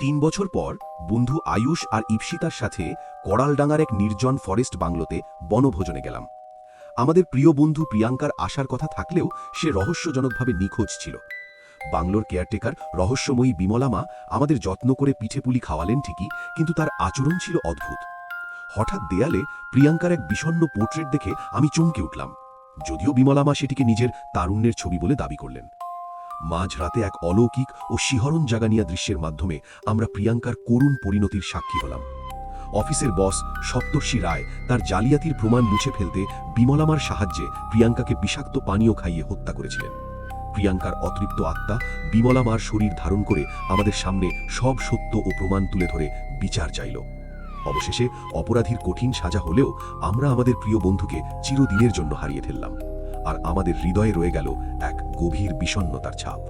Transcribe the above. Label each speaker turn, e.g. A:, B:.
A: 3 বছর পর বন্ধু আয়ুষ আর ইপসিতার সাথে কড়ালডাঙ্গার এক নির্জন ফরেস্ট বাংলোতে বনভোজনে গেলাম। আমাদের প্রিয় বন্ধু প্রিয়াঙ্কার আসার কথা থাকলেও সে রহস্যজনকভাবে নিখোঁজ ছিল। বাংলোর কেয়ারটেকার রহস্যময়ী বিমলামা আমাদের যত্ন করে পিঠেপুলি খাওয়ালেন ঠিকই, কিন্তু তার আচরণ ছিল অদ্ভুত। হঠাৎ দেয়ালে প্রিয়াঙ্কার এক বিষণ্ণ পোর্ট্রেট দেখে আমি চমকে উঠলাম, যদিও বিমলামা সেটিকে নিজের তারুণ্যের ছবি বলে দাবি করলেন। মাঝরাতে এক অলৌকিক ও শিহরণ জাগানিয়া দৃশ্যের মাধ্যমে আমরা প্রিয়াঙ্কার করুণ পরিণতির সাক্ষী হলাম। অফিসের বস সপ্তর্ষি রায় তার জালিয়াতির প্রমাণ মুছে ফেলতে বিমলামার সাহায্যে প্রিয়াঙ্কাকে বিষাক্ত পানীয় খাইয়ে হত্যা করেছিলেন। প্রিয়াঙ্কার অতৃপ্ত আত্মা বিমলামার শরীর ধারণ করে আমাদের সামনে সব সত্য ও প্রমাণ তুলে ধরে বিচার চাইল। অবশেষে অপরাধীর কঠিন সাজা হলেও আমরা আমাদের প্রিয় বন্ধুকে চিরদিনের জন্য হারিয়ে ফেললাম, আর আমাদের হৃদয়ে রয়ে গেল এক গভীর বিষণ্ণতার ছাপ।